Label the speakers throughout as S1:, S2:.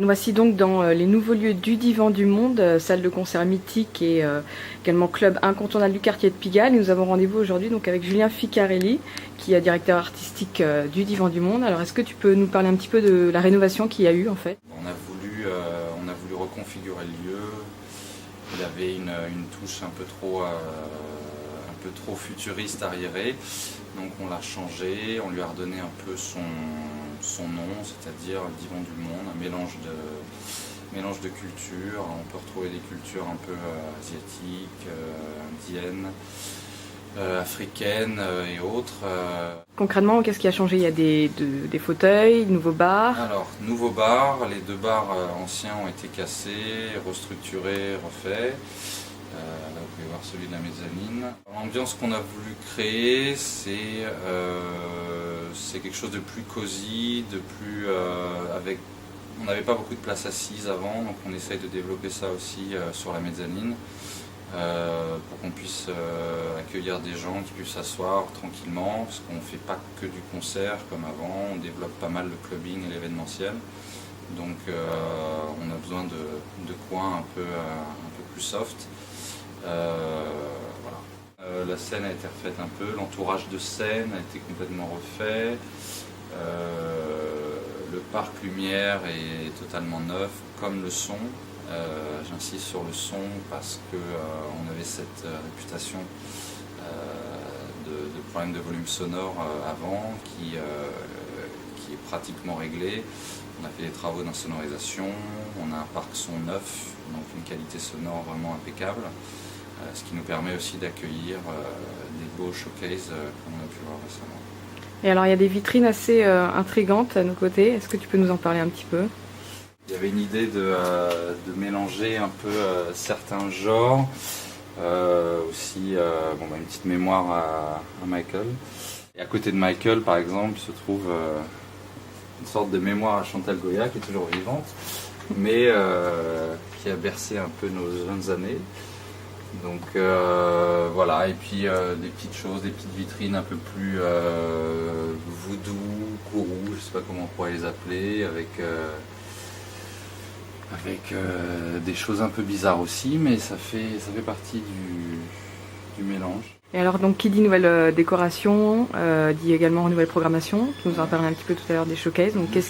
S1: Nous voici donc dans les nouveaux lieux du Divan du Monde, salle de concert mythique et également club incontournable du quartier de Pigalle. Nous avons rendez-vous aujourd'hui donc avec Julien Ficarelli, qui est directeur artistique du Divan du Monde. Alors est-ce que tu peux nous parler un petit peu de la rénovation qu'il y a eu en fait?
S2: On a voulu reconfigurer le lieu. Il avait une touche un peu trop futuriste, arriérée. Donc on l'a changé, on lui a redonné un peu son nom, c'est-à-dire le Divan du Monde, un mélange de cultures. On peut retrouver des cultures un peu asiatiques, indiennes, africaines et autres.
S1: Concrètement, qu'est-ce qui a changé? Il y a des fauteuils, de nouveaux bars.
S2: Alors, nouveau bar, les deux bars anciens ont été cassés, restructurés, refaits. Là, vous pouvez voir celui de la mezzanine. L'ambiance qu'on a voulu créer, c'est quelque chose de plus cosy, on n'avait pas beaucoup de place assise avant, donc on essaye de développer ça aussi sur la mezzanine. Pour qu'on puisse accueillir des gens qui puissent s'asseoir tranquillement, parce qu'on ne fait pas que du concert comme avant, on développe pas mal le clubbing et l'événementiel. Donc on a besoin de coins un peu plus soft. Voilà. La scène a été refaite un peu, l'entourage de scène a été complètement refait. Le parc lumière est totalement neuf, comme le son. J'insiste sur le son parce qu'on avait cette réputation de problème de volume sonore avant qui est pratiquement réglé. On a fait des travaux d'insonorisation, on a un parc son neuf, donc une qualité sonore vraiment impeccable, ce qui nous permet aussi d'accueillir des beaux showcases comme on a pu voir récemment.
S1: Et alors il y a des vitrines assez intrigantes à nos côtés, est-ce que tu peux nous en parler un petit peu?
S2: Il y avait une idée de mélanger un peu certains genres, aussi une petite mémoire à Michael. Et à côté de Michael, par exemple, se trouve une sorte de mémoire à Chantal Goya, qui est toujours vivante, mais qui a bercé un peu nos jeunes années. Donc voilà, et puis des petites choses, des petites vitrines un peu plus voodoo, gourou, je ne sais pas comment on pourrait les appeler, avec des choses un peu bizarres aussi, mais ça fait partie du mélange.
S1: Et alors donc qui dit nouvelle décoration, dit également nouvelle programmation. Tu nous en parlais un petit peu tout à l'heure des showcases. Donc quels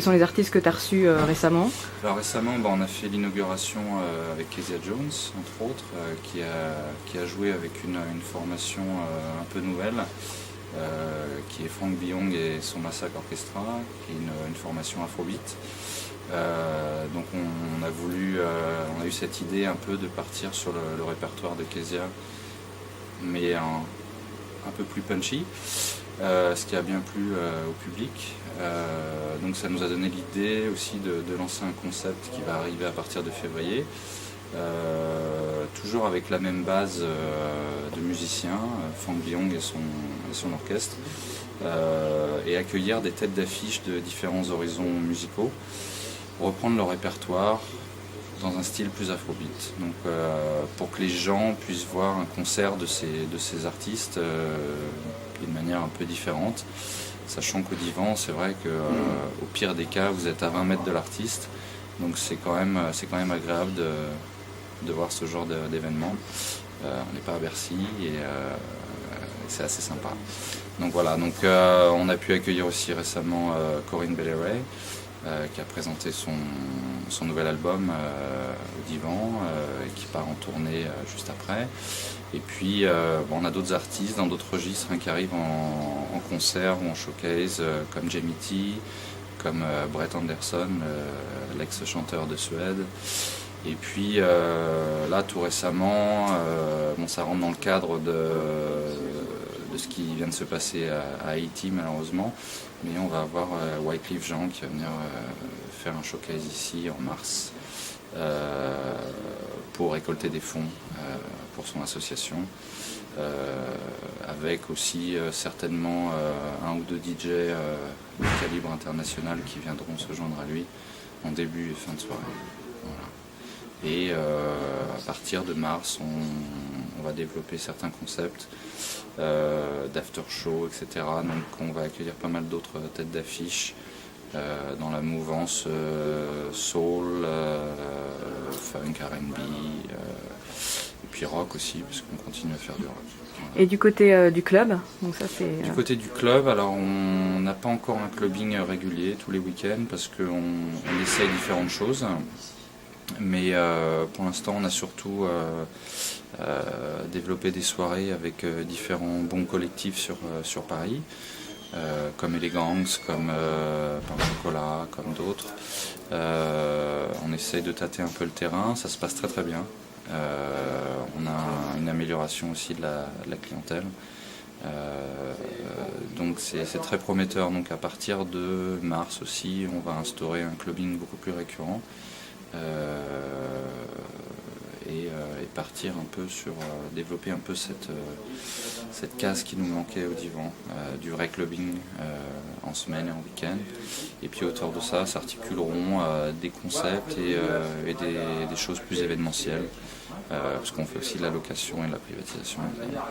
S1: sont les artistes que tu as reçus récemment?
S2: Alors récemment, on a fait l'inauguration avec Kezia Jones, entre autres, qui a joué avec une formation un peu nouvelle, qui est Frank Biong et son Massacre Orchestra, qui est une formation afrobeat. Donc on a eu cette idée un peu de partir sur le répertoire de Kezia, mais un peu plus punchy, ce qui a bien plu au public. Donc ça nous a donné l'idée aussi de lancer un concept qui va arriver à partir de février, toujours avec la même base de musiciens, Frank Biong et son orchestre, et accueillir des têtes d'affiche de différents horizons musicaux, reprendre leur répertoire dans un style plus afrobeat. Donc pour que les gens puissent voir un concert de ces artistes d'une manière un peu différente, sachant qu'au Divan, c'est vrai qu'au pire des cas, vous êtes à 20 mètres de l'artiste, donc c'est quand même agréable de voir ce genre d'événement. On n'est pas à Bercy et c'est assez sympa. Donc voilà, on a pu accueillir aussi récemment Corinne Bailey-Rae, qui a présenté son nouvel album au Divan et qui part en tournée juste après. Et puis on a d'autres artistes dans d'autres registres qui arrivent en concert ou en showcase, comme Jamie T, comme Brett Anderson, l'ex-chanteur de Suède. Et puis là tout récemment, ça rentre dans le cadre de ce qui vient de se passer à Haïti malheureusement, mais on va avoir Wyclef Jean qui va venir faire un showcase ici en mars pour récolter des fonds pour son association, avec aussi certainement un ou deux DJ de calibre international qui viendront se joindre à lui en début et fin de soirée. Voilà. Et à partir de mars, on va développer certains concepts d'after show, etc. Donc on va accueillir pas mal d'autres têtes d'affiche dans la mouvance soul, funk, R&B, et puis rock aussi, puisqu'on continue à faire du rock. Voilà.
S1: Et du côté du club, donc ça c'est...
S2: Du côté du club, alors on n'a pas encore un clubbing régulier tous les week-ends parce qu'on essaye différentes choses. Mais pour l'instant, on a surtout développé des soirées avec différents bons collectifs sur Paris, comme Elegance, comme Pain Chocolat, comme d'autres. On essaye de tâter un peu le terrain, ça se passe très très bien. On a une amélioration aussi de la clientèle. Donc c'est très prometteur. Donc à partir de mars aussi, on va instaurer un clubbing beaucoup plus récurrent. Et partir un peu sur développer un peu cette case qui nous manquait au divan, du vrai clubbing en semaine et en week-end. Et puis autour de ça s'articuleront des concepts et des choses plus événementielles, parce qu'on fait aussi de la location et de la privatisation évidemment.